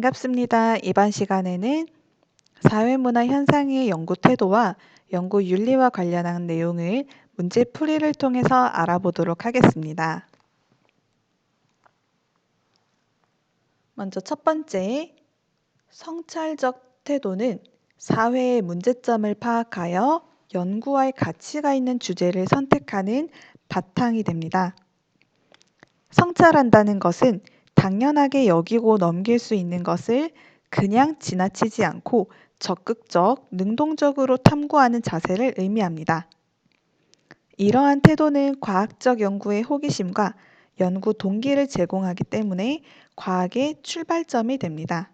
반갑습니다. 이번 시간에는 사회문화 현상의 연구 태도와 연구 윤리와 관련한 내용을 문제풀이를 통해서 알아보도록 하겠습니다. 먼저 첫 번째, 성찰적 태도는 사회의 문제점을 파악하여 연구할 가치가 있는 주제를 선택하는 바탕이 됩니다. 성찰한다는 것은 당연하게 여기고 넘길 수 있는 것을 그냥 지나치지 않고 적극적, 능동적으로 탐구하는 자세를 의미합니다. 이러한 태도는 과학적 연구의 호기심과 연구 동기를 제공하기 때문에 과학의 출발점이 됩니다.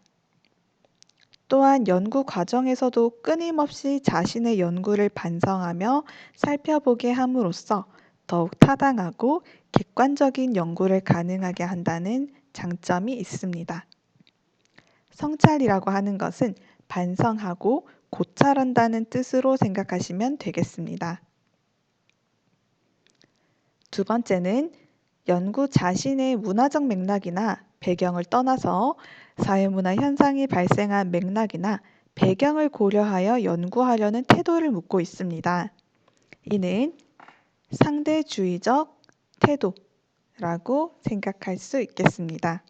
또한 연구 과정에서도 끊임없이 자신의 연구를 반성하며 살펴보게 함으로써 더욱 타당하고 객관적인 연구를 가능하게 한다는 장점이 있습니다. 성찰이라고 하는 것은 반성하고 고찰한다는 뜻으로 생각하시면 되겠습니다. 두 번째는 연구 자신의 문화적 맥락이나 배경을 떠나서 사회문화 현상이 발생한 맥락이나 배경을 고려하여 연구하려는 태도를 묻고 있습니다. 이는 상대주의적 태도라고 생각할 수 있겠습니다.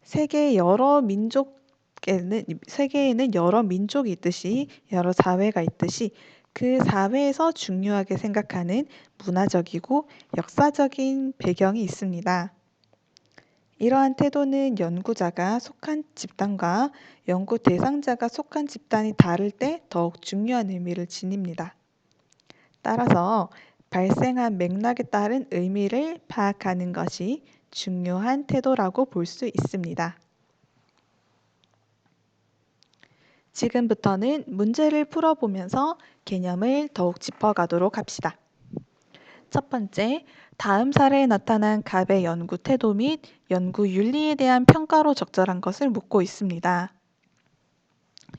세계에는 여러 민족이 있듯이 여러 사회가 있듯이 그 사회에서 중요하게 생각하는 문화적이고 역사적인 배경이 있습니다. 이러한 태도는 연구자가 속한 집단과 연구 대상자가 속한 집단이 다를 때 더욱 중요한 의미를 지닙니다. 따라서 발생한 맥락에 따른 의미를 파악하는 것이 중요한 태도라고 볼 수 있습니다. 지금부터는 문제를 풀어보면서 개념을 더욱 짚어가도록 합시다. 첫 번째, 다음 사례에 나타난 갑의 연구 태도 및 연구 윤리에 대한 평가로 적절한 것을 묻고 있습니다.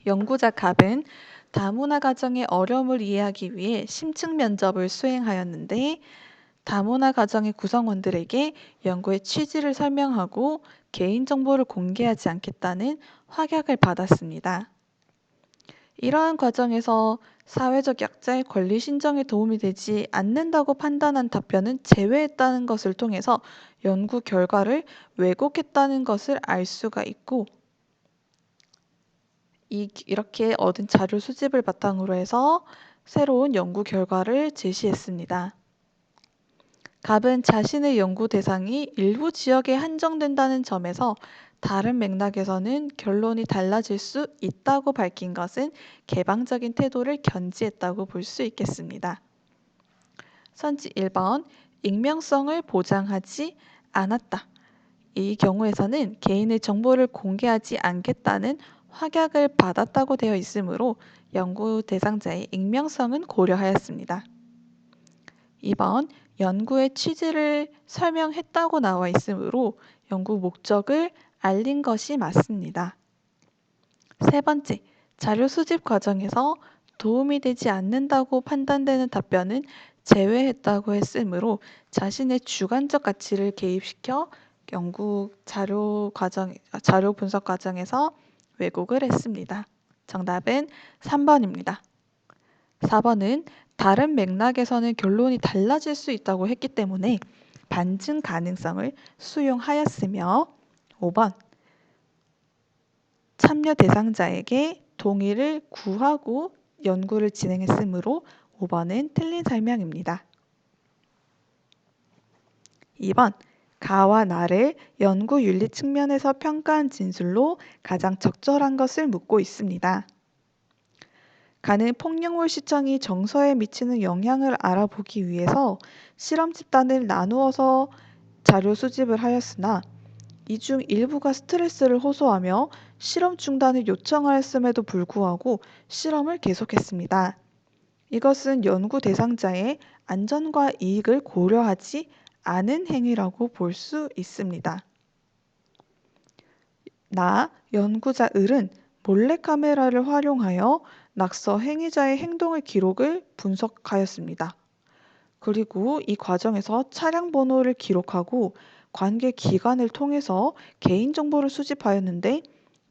연구자 갑은 다문화 가정의 어려움을 이해하기 위해 심층 면접을 수행하였는데 다문화 가정의 구성원들에게 연구의 취지를 설명하고 개인정보를 공개하지 않겠다는 확약을 받았습니다. 이러한 과정에서 사회적 약자의 권리 신정에 도움이 되지 않는다고 판단한 답변은 제외했다는 것을 통해서 연구 결과를 왜곡했다는 것을 알 수가 있고 이렇게 얻은 자료 수집을 바탕으로 해서 새로운 연구 결과를 제시했습니다. 갑은 자신의 연구 대상이 일부 지역에 한정된다는 점에서 다른 맥락에서는 결론이 달라질 수 있다고 밝힌 것은 개방적인 태도를 견지했다고 볼 수 있겠습니다. 선지 1번, 익명성을 보장하지 않았다. 이 경우에서는 개인의 정보를 공개하지 않겠다는 확약을 받았다고 되어 있으므로 연구 대상자의 익명성은 고려하였습니다. 2번, 연구의 취지를 설명했다고 나와 있으므로 연구 목적을 알린 것이 맞습니다. 세 번째, 자료 수집 과정에서 도움이 되지 않는다고 판단되는 답변은 제외했다고 했으므로 자신의 주관적 가치를 개입시켜 연구 자료 분석 과정에서 왜곡을 했습니다. 정답은 3번입니다. 4번은 다른 맥락에서는 결론이 달라질 수 있다고 했기 때문에 반증 가능성을 수용하였으며 5번 참여 대상자에게 동의를 구하고 연구를 진행했으므로 5번은 틀린 설명입니다. 2번 가와 나를 연구 윤리 측면에서 평가한 진술로 가장 적절한 것을 묻고 있습니다. 가는 폭력물 시청이 정서에 미치는 영향을 알아보기 위해서 실험 집단을 나누어서 자료 수집을 하였으나 이 중 일부가 스트레스를 호소하며 실험 중단을 요청하였음에도 불구하고 실험을 계속했습니다. 이것은 연구 대상자의 안전과 이익을 고려하지 않은 행위라고 볼 수 있습니다. 연구자 을은 몰래카메라를 활용하여 낙서 행위자의 행동을 기록을 분석하였습니다. 그리고 이 과정에서 차량 번호를 기록하고 관계 기관을 통해서 개인정보를 수집하였는데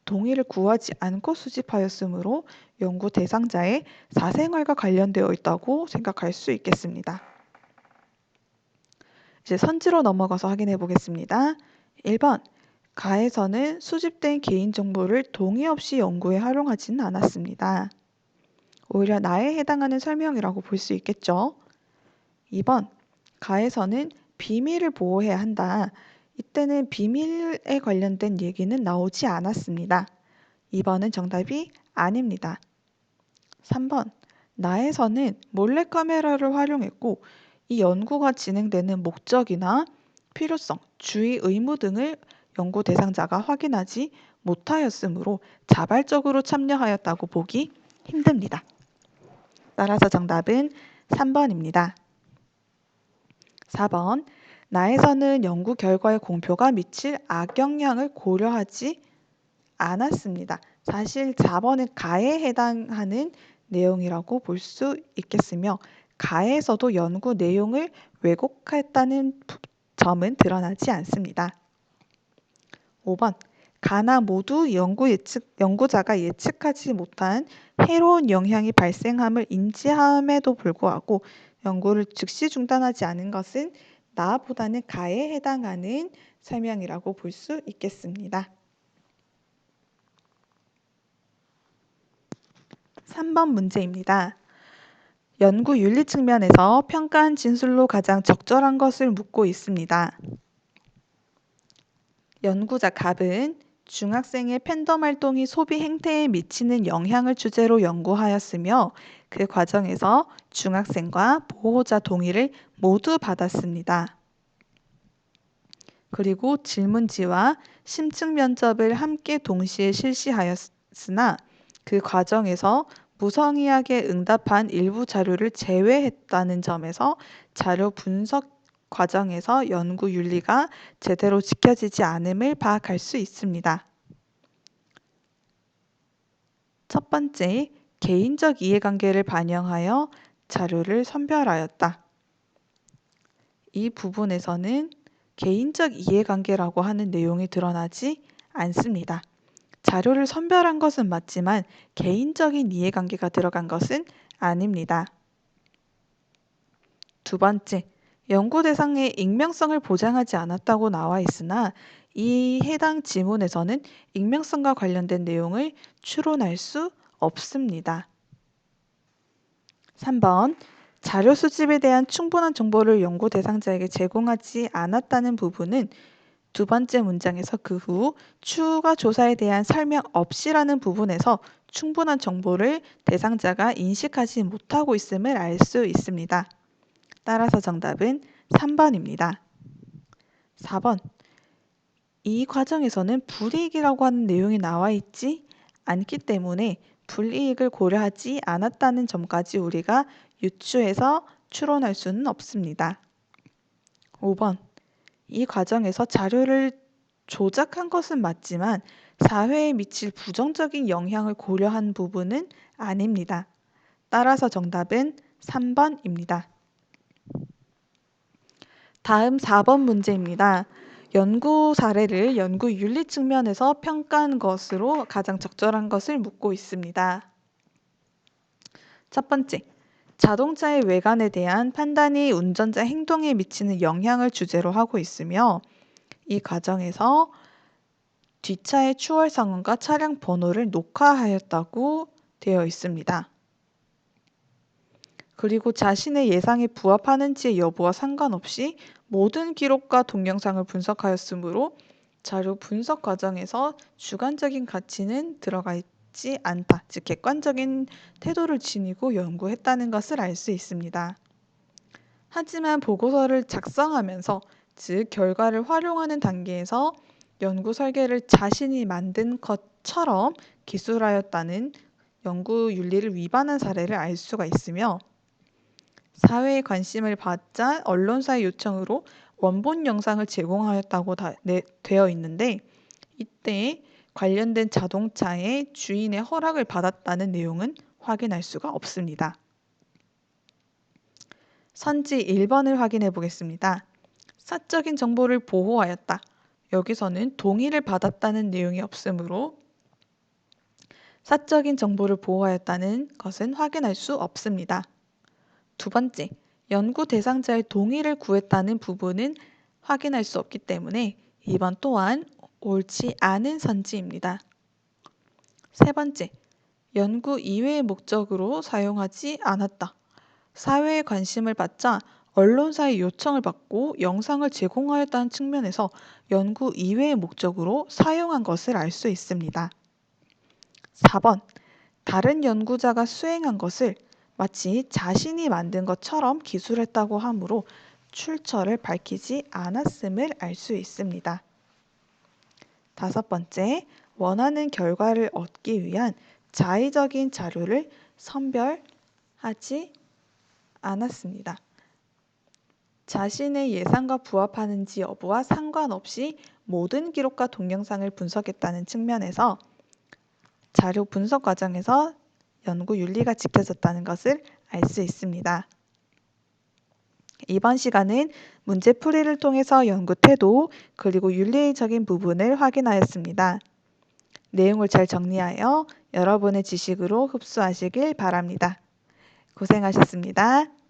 동의를 구하지 않고 수집하였으므로 연구 대상자의 사생활과 관련되어 있다고 생각할 수 있겠습니다. 이제 선지로 넘어가서 확인해 보겠습니다. 1번. 가에서는 수집된 개인정보를 동의 없이 연구에 활용하지는 않았습니다. 오히려 나에 해당하는 설명이라고 볼 수 있겠죠. 2번. 가에서는 비밀을 보호해야 한다. 이때는 비밀에 관련된 얘기는 나오지 않았습니다. 2번은 정답이 아닙니다. 3번. 나에서는 몰래카메라를 활용했고 이 연구가 진행되는 목적이나 필요성, 주의 의무 등을 연구 대상자가 확인하지 못하였으므로 자발적으로 참여하였다고 보기 힘듭니다. 따라서 정답은 3번입니다. 4번. 나에서는 연구 결과의 공표가 미칠 악영향을 고려하지 않았습니다. 사실 4번은 가에 해당하는 내용이라고 볼 수 있겠으며 가에서도 연구 내용을 왜곡했다는 점은 드러나지 않습니다. 5번. 가나 모두 연구자가 예측하지 못한 해로운 영향이 발생함을 인지함에도 불구하고 연구를 즉시 중단하지 않은 것은 나보다는 가에 해당하는 설명이라고 볼 수 있겠습니다. 3번 문제입니다. 연구 윤리 측면에서 평가한 진술로 가장 적절한 것을 묻고 있습니다. 연구자 갑은 중학생의 팬덤 활동이 소비 행태에 미치는 영향을 주제로 연구하였으며 그 과정에서 중학생과 보호자 동의를 모두 받았습니다. 그리고 질문지와 심층 면접을 함께 동시에 실시하였으나 그 과정에서 무성의하게 응답한 일부 자료를 제외했다는 점에서 자료 분석 과정에서 연구 윤리가 제대로 지켜지지 않음을 파악할 수 있습니다. 첫 번째, 개인적 이해관계를 반영하여 자료를 선별하였다. 이 부분에서는 개인적 이해관계라고 하는 내용이 드러나지 않습니다. 자료를 선별한 것은 맞지만 개인적인 이해관계가 들어간 것은 아닙니다. 두 번째, 연구 대상의 익명성을 보장하지 않았다고 나와 있으나 이 해당 지문에서는 익명성과 관련된 내용을 추론할 수 없습니다. 3번, 자료 수집에 대한 충분한 정보를 연구 대상자에게 제공하지 않았다는 부분은 두 번째 문장에서 그 후 추가 조사에 대한 설명 없이라는 부분에서 충분한 정보를 대상자가 인식하지 못하고 있음을 알 수 있습니다. 따라서 정답은 3번입니다. 4번. 이 과정에서는 불이익이라고 하는 내용이 나와 있지 않기 때문에 불이익을 고려하지 않았다는 점까지 우리가 유추해서 추론할 수는 없습니다. 5번. 이 과정에서 자료를 조작한 것은 맞지만 사회에 미칠 부정적인 영향을 고려한 부분은 아닙니다. 따라서 정답은 3번입니다. 다음 4번 문제입니다. 연구 사례를 연구 윤리 측면에서 평가한 것으로 가장 적절한 것을 묻고 있습니다. 첫 번째, 자동차의 외관에 대한 판단이 운전자 행동에 미치는 영향을 주제로 하고 있으며 이 과정에서 뒷차의 추월 상황과 차량 번호를 녹화하였다고 되어 있습니다. 그리고 자신의 예상에 부합하는지의 여부와 상관없이 모든 기록과 동영상을 분석하였으므로 자료 분석 과정에서 주관적인 가치는 들어가 있지 않다. 즉 객관적인 태도를 지니고 연구했다는 것을 알 수 있습니다. 하지만 보고서를 작성하면서 즉 결과를 활용하는 단계에서 연구 설계를 자신이 만든 것처럼 기술하였다는 연구 윤리를 위반한 사례를 알 수가 있으며 사회의 관심을 받자 언론사의 요청으로 원본 영상을 제공하였다고 되어 있는데 이때 관련된 자동차의 주인의 허락을 받았다는 내용은 확인할 수가 없습니다. 선지 1번을 확인해 보겠습니다. 사적인 정보를 보호하였다. 여기서는 동의를 받았다는 내용이 없으므로 사적인 정보를 보호하였다는 것은 확인할 수 없습니다. 두 번째, 연구 대상자의 동의를 구했다는 부분은 확인할 수 없기 때문에 2번 또한 옳지 않은 선지입니다. 세 번째, 연구 이외의 목적으로 사용하지 않았다. 사회의 관심을 받자 언론사의 요청을 받고 영상을 제공하였다는 측면에서 연구 이외의 목적으로 사용한 것을 알 수 있습니다. 4번, 다른 연구자가 수행한 것을 마치 자신이 만든 것처럼 기술했다고 하므로 출처를 밝히지 않았음을 알 수 있습니다. 다섯 번째, 원하는 결과를 얻기 위한 자의적인 자료를 선별하지 않았습니다. 자신의 예상과 부합하는지 여부와 상관없이 모든 기록과 동영상을 분석했다는 측면에서 자료 분석 과정에서 연구 윤리가 지켜졌다는 것을 알 수 있습니다. 이번 시간은 문제풀이를 통해서 연구 태도 그리고 윤리적인 부분을 확인하였습니다. 내용을 잘 정리하여 여러분의 지식으로 흡수하시길 바랍니다. 고생하셨습니다.